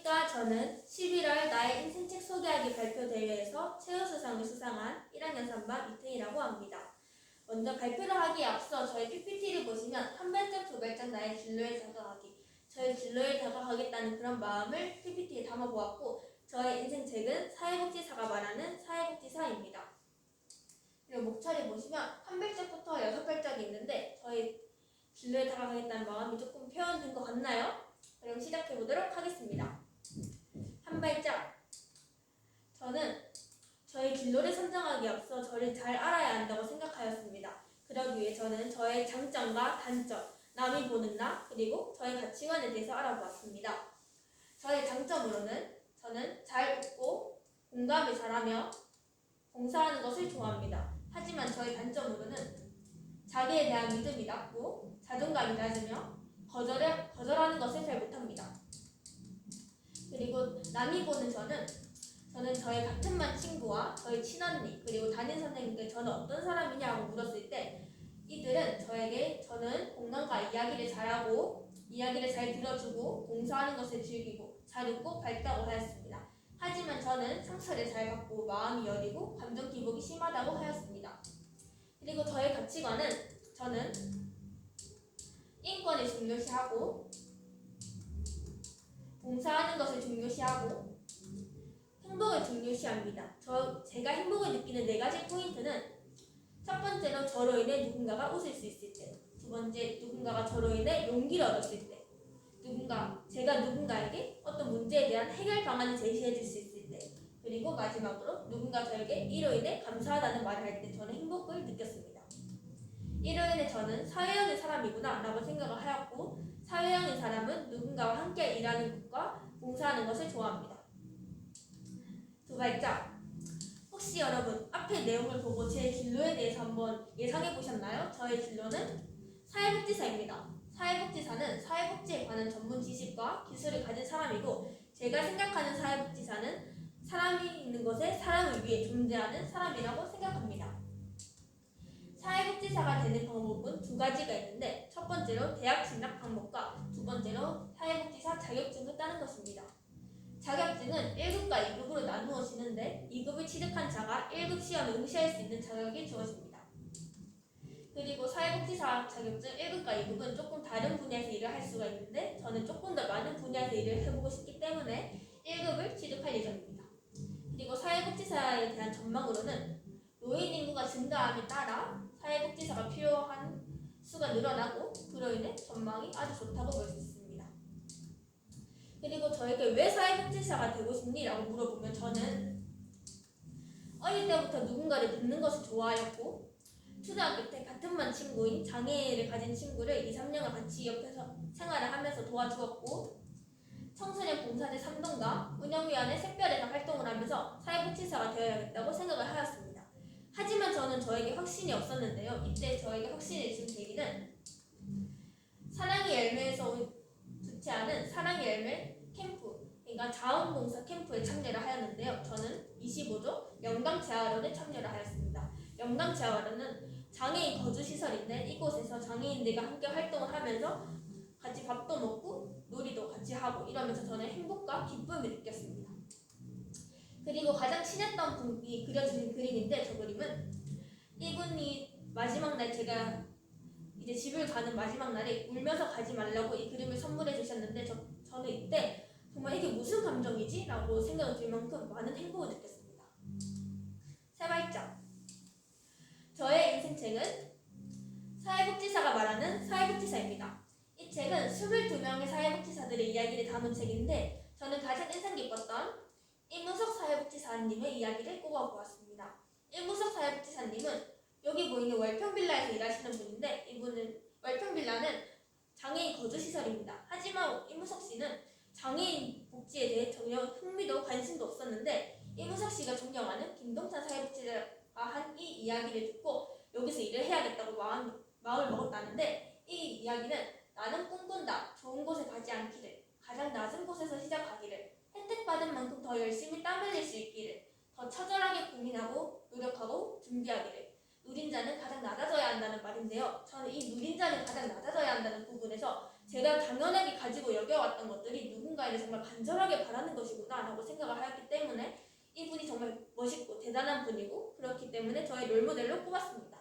안녕하십니까. 저는 11월 나의 인생책 소개하기 발표 대회에서 최우수상을 수상한 1학년 3반 이태희라고 합니다. 먼저 발표를 하기에 앞서 저희 PPT를 보시면 한 발짝 두 발짝 나의 진로에 다가가기, 저의 진로에 다가가겠다는 그런 마음을 PPT에 담아보았고, 저의 인생책은 사회복지사가 말하는 사회복지사입니다. 그리고 목차를 보시면 한 발짝부터 6발짝이 있는데 저희 진로에 다가가겠다는 마음이 조금 표현된 것 같나요? 그럼 시작해보도록 하겠습니다. 한 발짝. 저는 저의 진로를 선정하기에 앞서 저를 잘 알아야 한다고 생각하였습니다. 그러기 위해 저는 저의 장점과 단점, 남이 보는 나, 그리고 저의 가치관에 대해서 알아보았습니다. 저의 장점으로는 저는 잘 웃고 공감을 잘하며 봉사하는 것을 좋아합니다. 하지만 저의 단점으로는 자기에 대한 믿음이 낮고 자존감이 낮으며 거절하는 것을 잘 못합니다. 그리고 남이 보는 저는 저의 같은 반 친구와 저희 친언니 그리고 담임 선생님께 저는 어떤 사람이냐고 물었을 때 이들은 저는 공감과 이야기를 잘하고 이야기를 잘 들어주고 봉사하는 것을 즐기고 잘 웃고 밝다고 하였습니다. 하지만 저는 상처를 잘 받고 마음이 여리고 감정 기복이 심하다고 하였습니다. 그리고 저의 가치관은 저는 인권을 중요시하고 봉사하는 것을 중요시하고 행복을 중요시합니다. 제가 행복을 느끼는 4가지 포인트는 첫 번째로 저로 인해 누군가가 웃을 수 있을 때, 두 번째 누군가가 저로 인해 용기를 얻었을 때, 제가 누군가에게 어떤 문제에 대한 해결 방안을 제시해 줄 수 있을 때, 그리고 마지막으로 누군가 저에게 이로 인해 감사하다는 말을 할 때 저는 행복을 느꼈습니다. 이로 인해 저는 사회형의 사람이구나 라고 생각을 하였고, 사회형의 사람은 누군가와 함께 일하는 것과 봉사하는 것을 좋아합니다. 두 발짝. 혹시 여러분 앞의 내용을 보고 제 진로에 대해서 한번 예상해 보셨나요? 저의 진로는 사회복지사입니다. 사회복지사는 사회복지에 관한 전문 지식과 기술을 가진 사람이고, 제가 생각하는 사회복지사는 사람이 있는 곳에 사람을 위해 존재하는 사람이라고 생각합니다. 사회복지사가 되는 방법은 2가지가 있는데, 첫 번째로 대학 진학 방법과 두 번째로 사회복지사 자격증을 따는 것입니다. 자격증은 1급과 2급으로 나누어지는데 2급을 취득한 자가 1급 시험에 응시할 수 있는 자격이 주어집니다. 그리고 사회복지사 자격증 1급과 2급은 조금 다른 분야에서 일을 할 수가 있는데 저는 조금 더 많은 분야에서 일을 해보고 싶기 때문에 1급을 취득할 예정입니다. 그리고 사회복지사에 대한 전망으로는 노인 인구가 증가함에 따라 사회복지사가 필요한 수가 늘어나고 그로 인해 전망이 아주 좋다고 볼 수 있습니다. 그리고 저에게 왜 사회복지사가 되고 싶니? 라고 물어보면 저는 어릴 때부터 누군가를 돕는 것을 좋아하였고, 초등학교 때 같은 반 친구인 장애를 가진 친구를 2-3년간 같이 옆에서 생활을 하면서 도와주었고, 청소년 봉사제 3동과 운영위원회 샛별에서 활동을 하면서 사회복지사가 되어야겠다고 생각을 하였습니다. 하지만 저는 저에게 확신이 없었는데요. 이때 저에게 확신을 준 계기는 사랑의 열매에서 주최하는 사랑의 열매 캠프, 그러니까 자원봉사 캠프에 참여를 하였는데요. 저는 25조 영광재활원에 참여를 하였습니다. 영광재활원은 장애인 거주시설인데 이곳에서 장애인들과 함께 활동을 하면서 같이 밥도 먹고 놀이도 같이 하고 이러면서 저는 행복과 기쁨을 느꼈습니다. 그리고 가장 친했던 분이 그려주신 그림인데, 저 그림은 이분이 마지막 날 제가 이제 집을 가는 마지막 날에 울면서 가지 말라고 이 그림을 선물해 주셨는데 저는 이때 정말 이게 무슨 감정이지? 라고 생각이 들 만큼 많은 행복을 느꼈습니다. 세 발짝. 저의 인생책은 사회복지사가 말하는 사회복지사입니다. 이 책은 22명의 사회복지사들의 이야기를 담은 책인데 저는 가장 인상 깊었던 임우석 사회복지사님의 이야기를 꼽아보았습니다. 임우석 사회복지사님은 여기 보이는 월평빌라에서 일하시는 분인데, 이분은 월평빌라는 장애인 거주시설입니다. 하지만 임우석 씨는 장애인 복지에 대해 전혀 흥미도 관심도 없었는데, 임우석 씨가 존경하는 김동찬 사회복지사가 한 이 이야기를 듣고 여기서 일을 해야겠다고 마음을 먹었다는데, 이 이야기는 나는 꿈꾼다, 좋은 곳에 가지 않기를, 가장 낮은 곳에서 시작하기를, 혜택받은 만큼 더 열심히 땀 흘릴 수 있기를, 더 처절하게 고민하고 노력하고 준비하기를, 누린 자는 가장 낮아져야 한다는 말인데요. 저는 이 누린 자는 가장 낮아져야 한다는 부분에서 제가 당연하게 가지고 여겨왔던 것들이 누군가에게 정말 간절하게 바라는 것이구나 라고 생각을 하였기 때문에 이분이 정말 멋있고 대단한 분이고 그렇기 때문에 저의 롤모델로 꼽았습니다.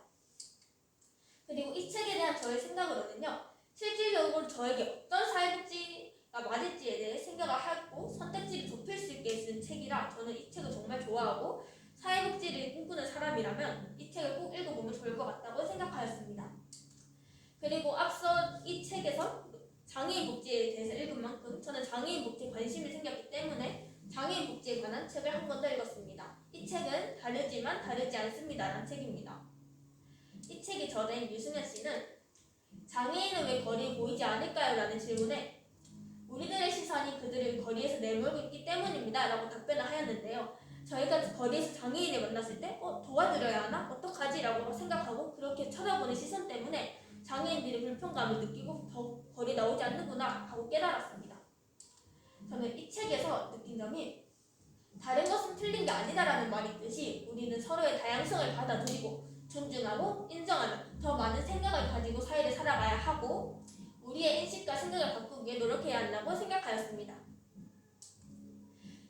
그리고 이 책에 대한 저의 생각으로는요. 실질적으로 저에게 어떤 사회복지가 맞을지에 대해 생각을 하고 선택지를 좁힐 수 있게 쓴 책이라 저는 이 책을 정말 좋아하고 사회복지를 꿈꾸는 사람이라면 이 책을 꼭 읽어보면 좋을 것 같다고 생각하였습니다. 그리고 앞서 이 책에서 장애인 복지에 대해서 읽은 만큼 저는 장애인 복지에 관심이 생겼기 때문에 장애인 복지에 관한 책을 한 권 더 읽었습니다. 이 책은 다르지만 다르지 않습니다 라는 책입니다. 이 책의 저자인 유승현 씨는 장애인은 왜 거리에 보이지 않을까요? 라는 질문에 우리들의 시선이 그들을 거리에서 내몰고 있기 때문입니다 라고 답변을 하였는데요. 저희가 거리에서 장애인을 만났을 때 도와드려야 하나? 어떡하지? 라고 생각하고 그렇게 쳐다보는 시선 때문에 장애인들이 불편감을 느끼고 더 거리에 나오지 않는구나 하고 깨달았습니다. 저는 이 책에서 느낀 점이 다른 것은 틀린 게 아니다라는 말이 있듯이 우리는 서로의 다양성을 받아들이고 존중하고 인정하며 더 많은 생각을 가지고 사회를 살아가야 하고 우리의 인식과 생각을 바꾸기 위해 노력해야 한다고 생각하였습니다.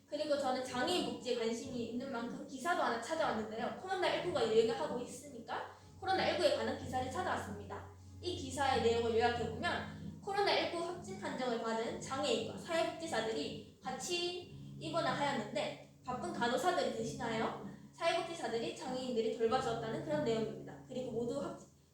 그리고 저는 장애인 복지에 관심이 있는 만큼 기사도 하나 찾아왔는데요. 코로나19가 유행을 하고 있으니까 코로나19에 관한 기사를 찾아왔습니다. 이 기사의 내용을 요약해보면 코로나19 확진 판정을 받은 장애인과 사회복지사들이 같이 입원을 하였는데 바쁜 간호사들이 대신하여 사회복지사들이 장애인들이 돌봐주었다는 그런 내용입니다. 그리고 모두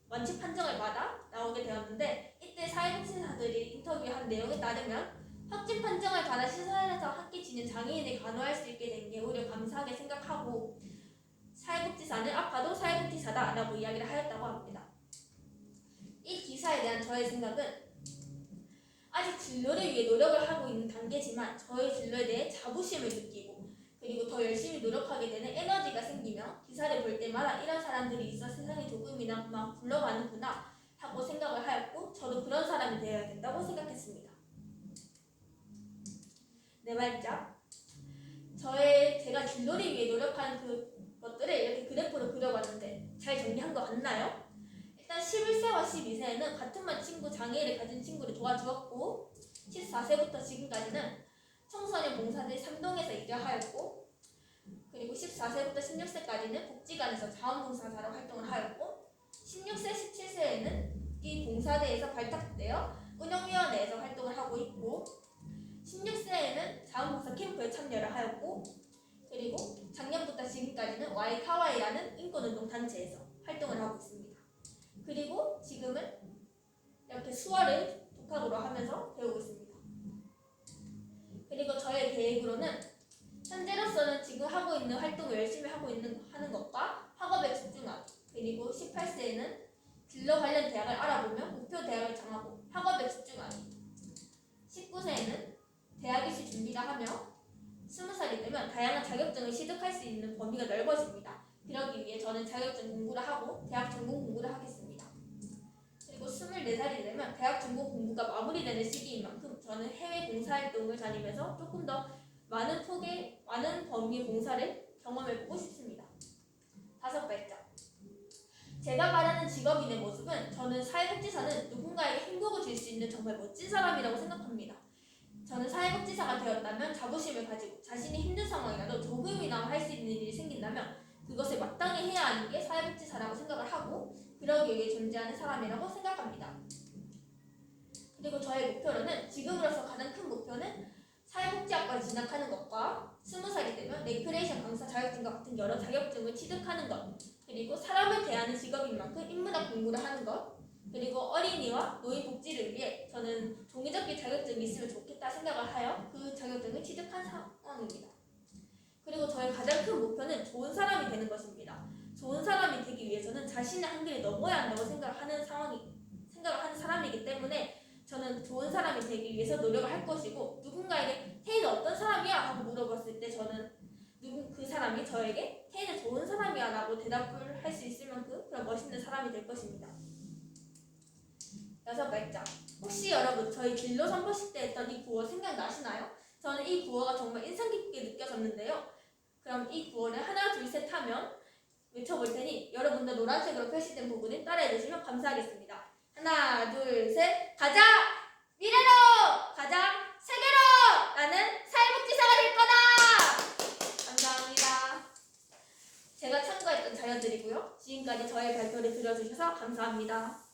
완치 판정을 받아 나오게 되었는데 이때 사회복지사들이 인터뷰한 내용에 따르면 확진 판정을 받아 시설에서 함께 지낸 장애인을 간호할 수 있게 된 게 오히려 감사하게 생각하고 사회복지사는 아파도 사회복지사다 라고 이야기를 하였다고 합니다. 이 기사에 대한 저의 생각은 아직 진로를 위해 노력을 하고 있는 단계지만 저의 진로에 대해 자부심을 느끼고 그리고 더 열심히 노력하게 되는 에너지가 생기며 기사를 볼 때마다 이런 사람들이 있어 세상이 조금이나마 굴러가는구나 하고 생각을 하였고 저도 그런 사람이 되어야 된다고 생각했습니다. 네 발짝 제가 진로를 위해 노력하는 그것들을 이렇게 그래프로 그려봤는데 잘 정리한 것 같나요? 일단 11세와 12세에는 같은 반 친구 장애를 가진 친구를 도와주었고 14세부터 지금까지는 청소년 봉사들 3동에서 일을 하였고 그리고 14세부터 16세까지는 복지관에서 자원봉사자로 활동을 하였고 16세, 17세에는 이 봉사대에서 발탁되어 운영위원회에서 활동을 하고 있고 16세에는 자원봉사 캠프에 참여를 하였고 그리고 작년부터 지금까지는 와이카와이라는 인권운동 단체에서 활동을 하고 있습니다. 그리고 지금은 이렇게 수어를 독학으로 하면서 배우고 있습니다. 그리고 저의 계획으로는 현재로서는 지금 하고 있는 활동을 열심히 하는 것과 학업에 집중하기 그리고 18세에는 진로 관련 대학을 알아보며 목표 대학을 정하고 학업에 집중하기 19세에는 대학 입시 준비를 하며 20살이 되면 다양한 자격증을 취득할 수 있는 범위가 넓어집니다. 그러기 위해 저는 자격증 공부를 하고 대학 전공 공부를 하겠습니다. 그리고 24살이 되면 대학 전공 공부가 마무리되는 시기인 만큼 저는 해외 봉사활동을 다니면서 조금 더 많은 범위의 봉사를 경험해보고 싶습니다. 5발짝 제가 말하는 직업인의 모습은 저는 사회복지사는 누군가에게 행복을 줄 수 있는 정말 멋진 사람이라고 생각합니다. 저는 사회복지사가 되었다면 자부심을 가지고 자신이 힘든 상황이라도 조금이나마 할 수 있는 일이 생긴다면 그것을 마땅히 해야 하는 게 사회복지사라고 생각을 하고 그러기 위해 존재하는 사람이라고 생각합니다. 그리고 저의 목표로는 지금으로서 가장 큰 목표는 사회복지학과에 진학하는 것과 20살이 되면 레크레이션 강사 자격증과 같은 여러 자격증을 취득하는 것 그리고 사람을 대하는 직업인 만큼 인문학 공부를 하는 것 그리고 어린이와 노인 복지를 위해 저는 종이접기 자격증이 있으면 좋겠다 생각을 하여 그 자격증을 취득한 상황입니다. 그리고 저의 가장 큰 목표는 좋은 사람이 되는 것입니다. 좋은 사람이 되기 위해서는 자신의 한계를 넘어야 한다고 생각하는 사람이기 때문에 저는 좋은 사람이 되기 위해서 노력을 할 것이고 누군가에게 태희는 어떤 사람이야? 하고 물어봤을 때 저는 그 사람이 저에게 태희는 좋은 사람이야 라고 대답을 할 수 있을 만큼 그런 멋있는 사람이 될 것입니다. 6발짝 혹시 여러분 저희 진로 선포식 때 했던 이 구호 생각나시나요? 저는 이 구호가 정말 인상 깊게 느껴졌는데요. 그럼 이 구호를 하나 둘 셋 하면 외쳐볼 테니 여러분들 노란색으로 표시된 부분을 따라해 주시면 감사하겠습니다. 하나 둘 셋 가자! 미래로 가장 세계로 나는 사회복지사가 될 거다. 감사합니다. 제가 참가했던 자녀들이고요. 지금까지 저의 발표를 들어주셔서 감사합니다.